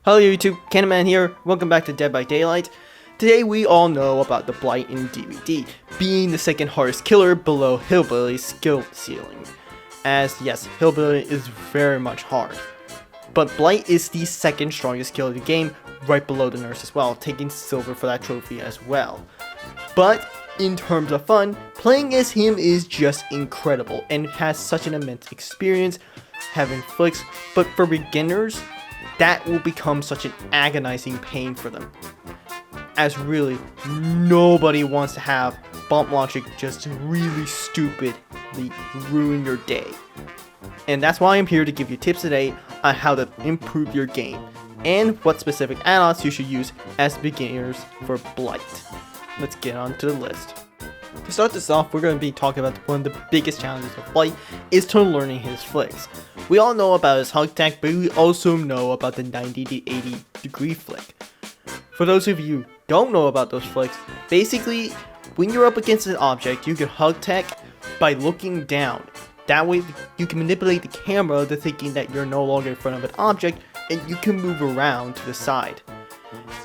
Hello YouTube, Candyman here, welcome back to Dead by Daylight. Today we all know about the Blight in DVD, being the second hardest killer below Hillbilly's skill ceiling. As yes, Hillbilly is very much hard. But Blight is the second strongest killer in the game, right below the nurse as well, taking silver for that trophy as well. But in terms of fun, playing as him is just incredible and has such an immense experience having flicks, but for beginners, that will become such an agonizing pain for them. As really, nobody wants to have bump logic just really stupidly ruin your day. And that's why I'm here to give you tips today on how to improve your game, and what specific add-ons you should use as beginners for Blight. Let's get on to the list. To start this off, we're going to be talking about one of the biggest challenges of Blight is to learning his flicks. We all know about his hug tech, but we also know about the 90 to 80 degree flick. For those of you who don't know about those flicks, basically when you're up against an object, you can hug tech by looking down. That way you can manipulate the camera to thinking that you're no longer in front of an object and you can move around to the side.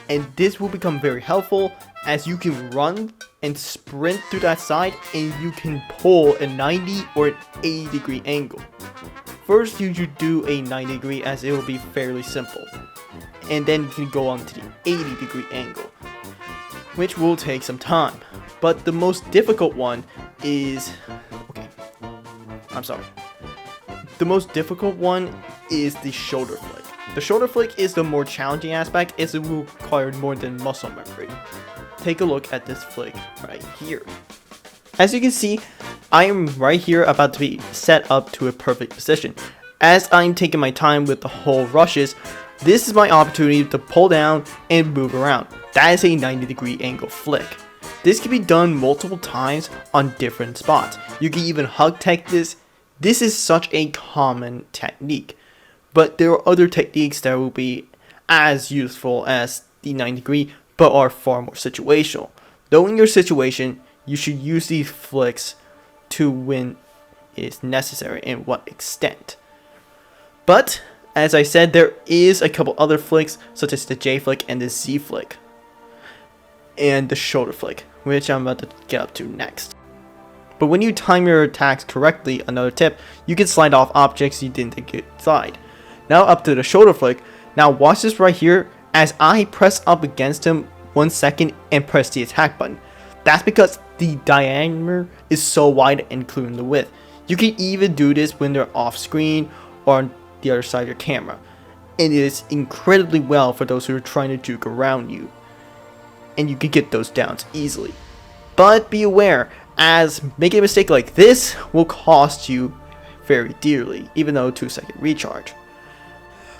And this will become very helpful as you can run and sprint through that side and you can pull a 90 or an 80 degree angle. First you should do a 90 degree as it will be fairly simple. And then you can go on to the 80 degree angle, which will take some time. But the most difficult one is... The most difficult one is the shoulder flick. The shoulder flick is the more challenging aspect as it will require more than muscle memory. Take a look at this flick right here. As you can see, I am right here about to be set up to a perfect position. As I'm taking my time with the whole rushes, this is my opportunity to pull down and move around. That is a 90 degree angle flick. This can be done multiple times on different spots. You can even hug tech this. This is such a common technique. But there are other techniques that will be as useful as the 90 degree, but are far more situational. Knowing your situation, you should use these flicks to when it is necessary and what extent. But, as I said, there is a couple other flicks, such as the J flick and the Z flick. And the shoulder flick, which I'm about to get up to next. But when you time your attacks correctly, another tip, you can slide off objects you didn't think you'd slide. Now up to the shoulder flick. Now watch this right here as I press up against him 1 second and press the attack button. That's because the diameter is so wide including the width. You can even do this when they're off screen or on the other side of your camera. And it is incredibly well for those who are trying to juke around you. And you can get those downs easily. But be aware, as making a mistake like this will cost you very dearly, even though 2-second recharge.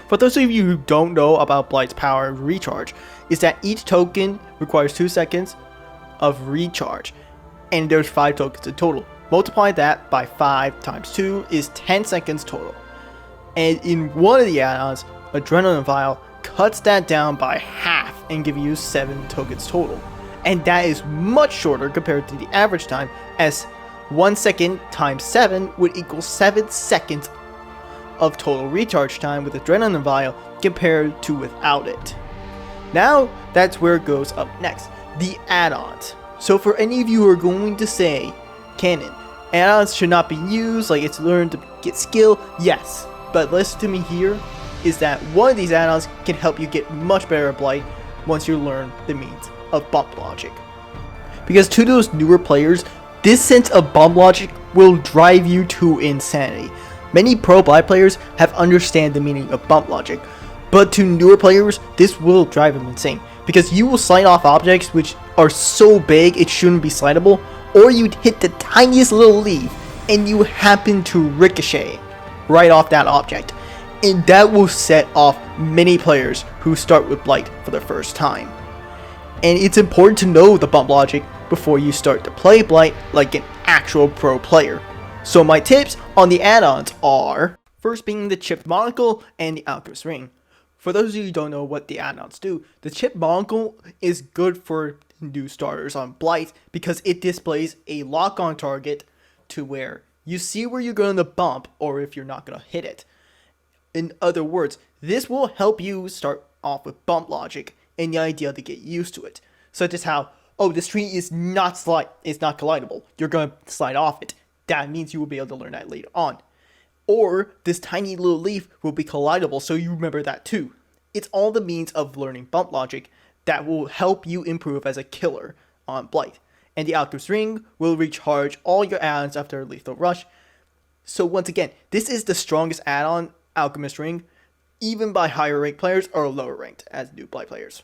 For those of you who don't know about Blight's power recharge, is that each token requires 2 seconds of recharge, and there's 5 tokens in total. Multiply that by 5 times 2 is 10 seconds total. And in one of the add-ons, Adrenaline Vial cuts that down by half and gives you 7 tokens total. And that is much shorter compared to the average time, as 1 second times 7 would equal 7 seconds of total recharge time with Adrenaline Vial compared to without it. Now that's where it goes up next, the add-ons. So for any of you who are going to say, Canon, add-ons should not be used, like it's learned to get skill, yes, but listen to me here, is that one of these add-ons can help you get much better at Blight once you learn the means of bump logic. Because to those newer players, this sense of bump logic will drive you to insanity. Many pro Blight players have understand the meaning of bump logic, but to newer players, this will drive them insane. Because you will slide off objects which are so big it shouldn't be slidable, or you'd hit the tiniest little leaf and you happen to ricochet right off that object. And that will set off many players who start with Blight for the first time. And it's important to know the bump logic before you start to play Blight like an actual pro player. So my tips on the add-ons are, first being the Chipped Monocle and the Alchemist Ring. For those of you who don't know what the add-ons do, the Chipped Monocle is good for new starters on Blight because it displays a lock-on target to where you see where you're going to bump or if you're not going to hit it. In other words, this will help you start off with bump logic and the idea to get used to it, such as how, oh, this tree is not collidable. You're going to slide off it. That means you will be able to learn that later on. Or this tiny little leaf will be collidable, so you remember that too. It's all the means of learning bump logic that will help you improve as a killer on Blight. And the Alchemist Ring will recharge all your add-ons after a lethal rush. So once again, this is the strongest add-on, Alchemist Ring, even by higher ranked players or lower ranked as new Blight players.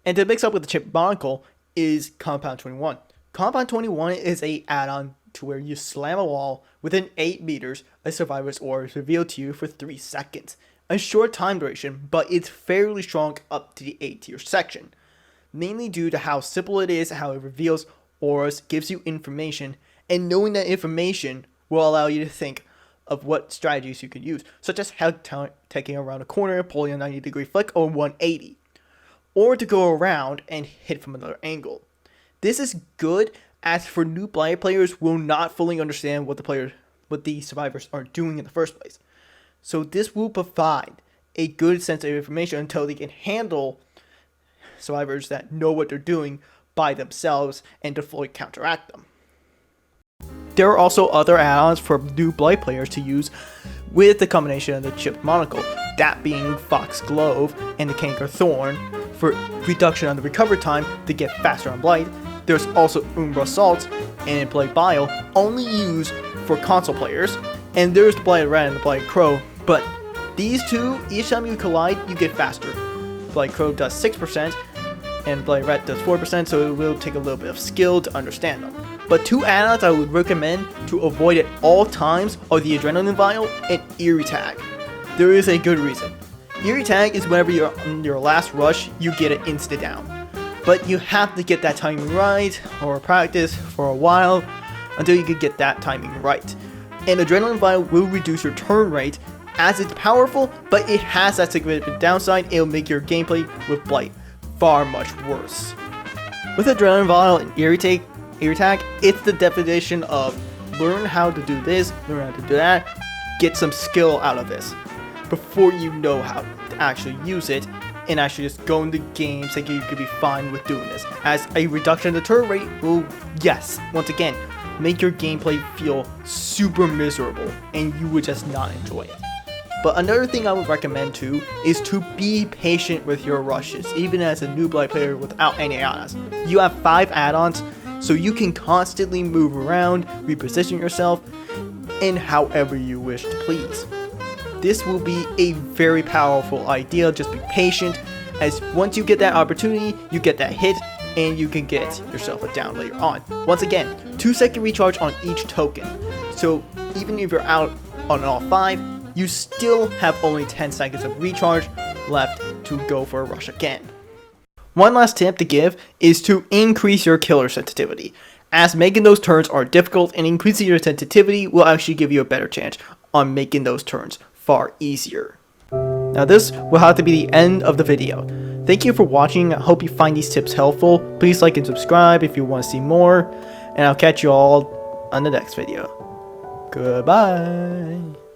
And to mix up with the Chip Monocle is Compound 21. Compound 21 is a add-on to where you slam a wall within 8 meters, a survivor's aura is revealed to you for 3 seconds. A short time duration, but it's fairly strong up to the A tier section. Mainly due to how simple it is, how it reveals auras, gives you information, and knowing that information will allow you to think of what strategies you could use, such as how taking around a corner, pulling a 90-degree flick, or 180. Or to go around and hit from another angle. This is good, as for new Blight players will not fully understand what the survivors are doing in the first place. So this will provide a good sense of information until they can handle survivors that know what they're doing by themselves and to fully counteract them. There are also other add-ons for new Blight players to use with the combination of the Chipped Monocle, that being Fox Glove and the Canker Thorn for reduction on the recovery time to get faster on Blight. There's also Umbra Salt and Blight Bile, only used for console players, and there's the Blight Rat and the Blight Crow, but these two, each time you collide, you get faster. Blight Crow does 6%, and Blight Rat does 4%, so it will take a little bit of skill to understand them. But 2 add-ons I would recommend to avoid at all times are the Adrenaline Vial and Eerie Tag. There is a good reason. Eerie Tag is whenever you're on your last rush, you get an insta down. But you have to get that timing right, or practice for a while, until you can get that timing right. And Adrenaline Vial will reduce your turn rate, as it's powerful, but it has that significant downside. It'll make your gameplay with Blight far much worse. With Adrenaline Vial and Eerie Tag, it's the definition of learn how to do this, learn how to do that, get some skill out of this before you know how to actually use it, and actually just go into games thinking you could be fine with doing this. As a reduction in the turn rate will, yes, once again, make your gameplay feel super miserable and you would just not enjoy it. But another thing I would recommend too is to be patient with your rushes, even as a new Blight player without any add-ons. You have 5 add-ons, so you can constantly move around, reposition yourself, in however you wish to please. This will be a very powerful idea. Just be patient, as once you get that opportunity, you get that hit, and you can get yourself a down later on. Once again, 2-second recharge on each token. So even if you're out on all 5, you still have only 10 seconds of recharge left to go for a rush again. One last tip to give is to increase your killer sensitivity, as making those turns are difficult, and increasing your sensitivity will actually give you a better chance on making those turns far easier. Now this will have to be the end of the video. Thank you for watching. I hope you find these tips helpful. Please like and subscribe if you want to see more, and I'll catch you all on the next video. Goodbye.